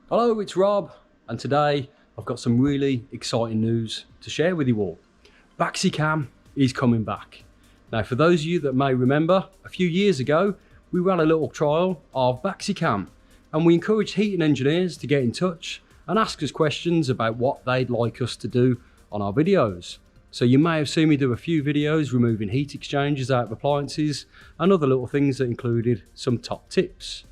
Hello, it's Rob, and today I've got some really exciting news to share with you all. Baxi Cam is coming back. Now, for those of you that may remember, a few years ago, we ran a little trial of Baxi Cam, and we encouraged heating engineers to get in touch and ask us questions about what they'd like us to do on our videos. So you may have seen me do a few videos removing heat exchangers out of appliances and other little things that included some top tips.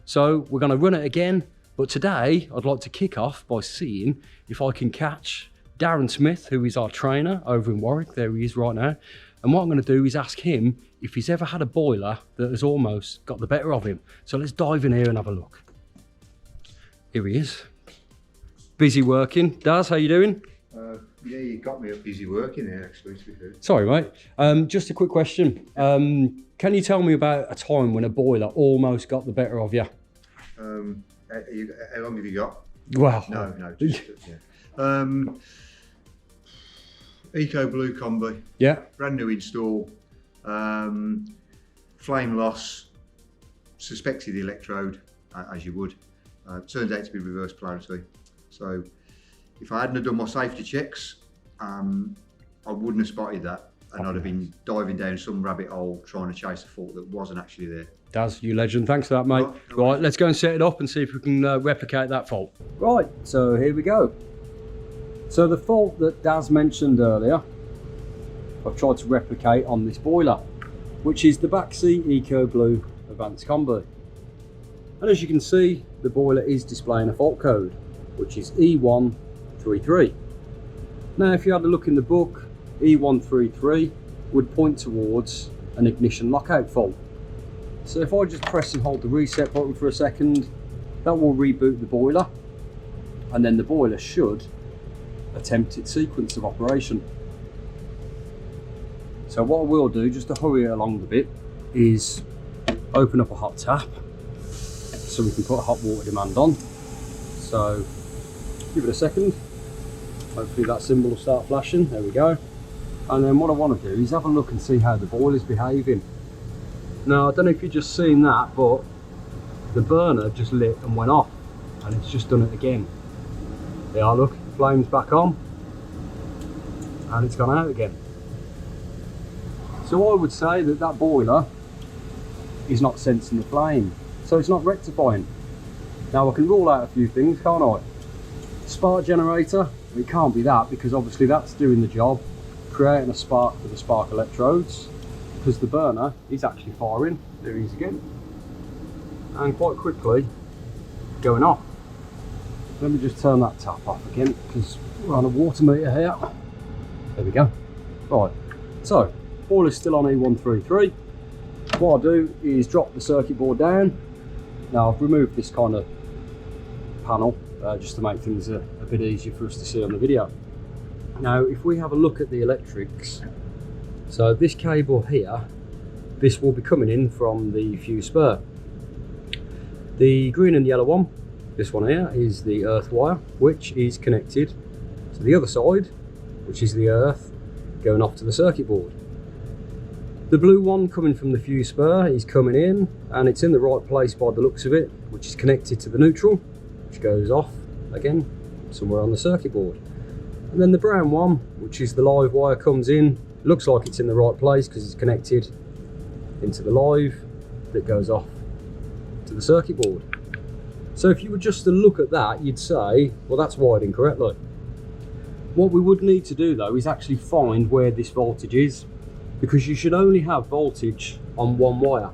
So we're going to run it again, but today I'd like to kick off by seeing if I can catch Darren Smith, who is our trainer over in Warwick. There he is right now. And what I'm going to do is ask him if he's ever had a boiler that has almost got the better of him. So let's dive in here and have a look. Here he is. Busy working. Daz, how you doing? Yeah, you got me up busy working here, actually, to be fair. Sorry, mate. Just a quick question. Can you tell me about a time when a boiler almost got the better of you? How long have you got? Wow. No, just, yeah. Eco Blue Combi. Yeah. Brand new install. Flame loss. Suspected electrode, as you would. Turns out to be reverse polarity. So, if I hadn't have done my safety checks, I wouldn't have spotted that, and I'd have been diving down some rabbit hole trying to chase a fault that wasn't actually there. Daz, you legend. Thanks for that, mate. Right, let's go and set it up and see if we can replicate that fault. Right, so here we go. So the fault that Daz mentioned earlier, I've tried to replicate on this boiler, which is the Baxi Eco Blue Advanced Combi. And as you can see, the boiler is displaying a fault code, which is E133. Now, if you had a look in the book, E133 would point towards an ignition lockout fault. So if I just press and hold the reset button for a second, that will reboot the boiler, and then the boiler should attempt its sequence of operation. So what I will do, just to hurry it along a bit, is open up a hot tap so we can put a hot water demand on. So give it a second. Hopefully that symbol will start flashing. There we go. And then what I want to do is have a look and see how the boiler's behaving. Now, I don't know if you've just seen that, but the burner just lit and went off, and it's just done it again. There, look, flame's back on, and it's gone out again. So I would say that that boiler is not sensing the flame, so it's not rectifying. Now I can rule out a few things, can't I? Spark generator, it can't be that, because obviously that's doing the job, creating a spark for the spark electrodes, because the burner is actually firing. There he is again, and quite quickly going off. Let me just turn that tap off again, because we're on a water meter here. There we go. Right, so boiler's still on E133. What I'll do is drop the circuit board down. Now I've removed this kind of panel just to make things a bit easier for us to see on the video. Now if we have a look at the electrics, so this cable here, this will be coming in from the fuse spur. The green and yellow one, this one here, is the earth wire, which is connected to the other side, which is the earth going off to the circuit board. The blue one coming from the fuse spur is coming in, and it's in the right place by the looks of it, which is connected to the neutral, which goes off again somewhere on the circuit board. And then the brown one, which is the live wire, comes in. Looks like it's in the right place because it's connected into the live that goes off to the circuit board. So if you were just to look at that, you'd say, well, that's wired incorrectly. What we would need to do though is actually find where this voltage is, because you should only have voltage on one wire,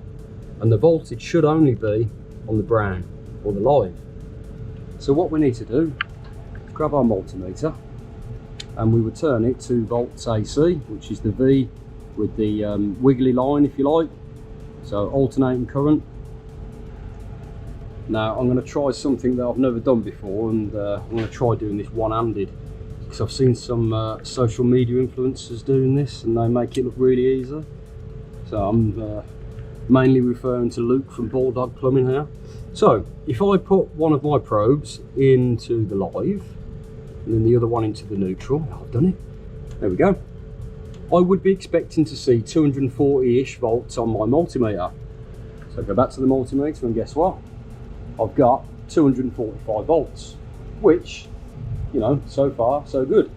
and the voltage should only be on the brown or the live. So what we need to do is grab our multimeter, and we would turn it to volts AC, which is the V with the wiggly line, if you like, so alternating current. Now I'm going to try something that I've never done before, and I'm going to try doing this one-handed, because I've seen some social media influencers doing this and they make it look really easy. So I'm mainly referring to Luke from Bulldog Plumbing here. So if I put one of my probes into the live and then the other one into the neutral, I've done it, there we go, I would be expecting to see 240-ish volts on my multimeter. So go back to the multimeter and guess what? I've got 245 volts, which, you know, so far so good.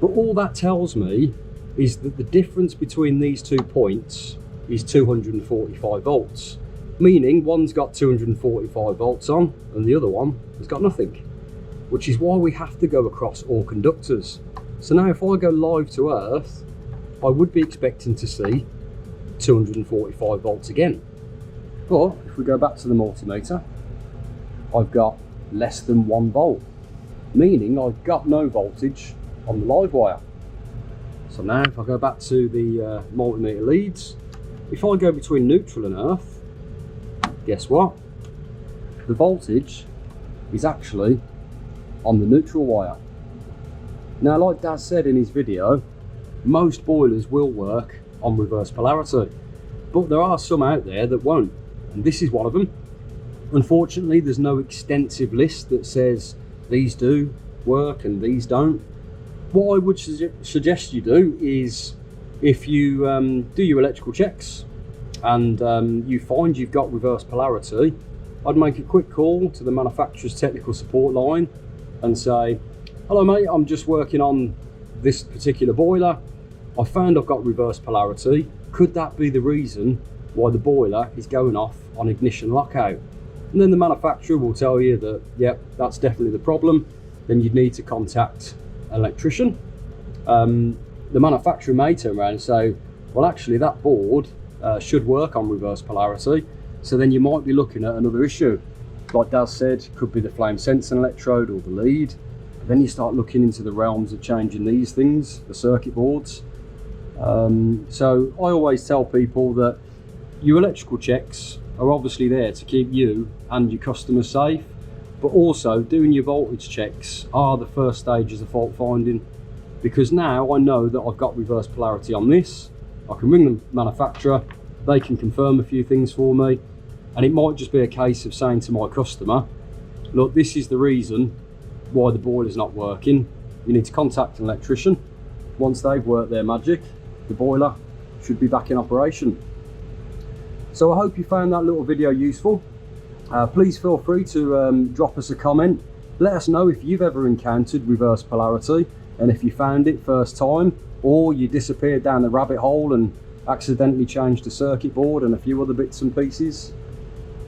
But all that tells me is that the difference between these 2 points is 245 volts, meaning one's got 245 volts on and the other one has got nothing, which is why we have to go across all conductors. So now if I go live to earth, I would be expecting to see 245 volts again. But if we go back to the multimeter, I've got less than 1 volt, meaning I've got no voltage on the live wire. So now if I go back to the multimeter leads, if I go between neutral and earth, guess what? The voltage is actually on the neutral wire. Now, like Daz said in his video, most boilers will work on reverse polarity, but there are some out there that won't, and this is one of them. Unfortunately, there's no extensive list that says these do work and these don't. What I would suggest you do is, if you do your electrical checks and you find you've got reverse polarity, I'd make a quick call to the manufacturer's technical support line and say, hello mate, I'm just working on this particular boiler. I found I've got reverse polarity. Could that be the reason why the boiler is going off on ignition lockout? And then the manufacturer will tell you that, yep, that's definitely the problem. Then you'd need to contact an electrician. The manufacturer may turn around and say, well, actually that board should work on reverse polarity. So then you might be looking at another issue. Like Daz said, could be the flame sensing electrode or the lead. But then you start looking into the realms of changing these things, the circuit boards. So I always tell people that your electrical checks are obviously there to keep you and your customers safe, but also doing your voltage checks are the first stages of fault finding, because now I know that I've got reverse polarity on this. I can ring the manufacturer, they can confirm a few things for me, and it might just be a case of saying to my customer, look, this is the reason why the boiler's not working. You need to contact an electrician. Once they've worked their magic, the boiler should be back in operation. So I hope you found that little video useful. Please feel free to drop us a comment. Let us know if you've ever encountered reverse polarity and if you found it first time, or you disappeared down the rabbit hole and accidentally changed the circuit board and a few other bits and pieces.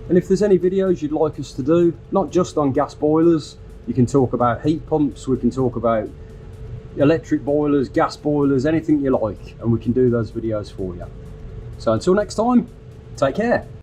And if there's any videos you'd like us to do, not just on gas boilers, you can talk about heat pumps, we can talk about electric boilers, gas boilers, anything you like, and we can do those videos for you. So until next time, take care.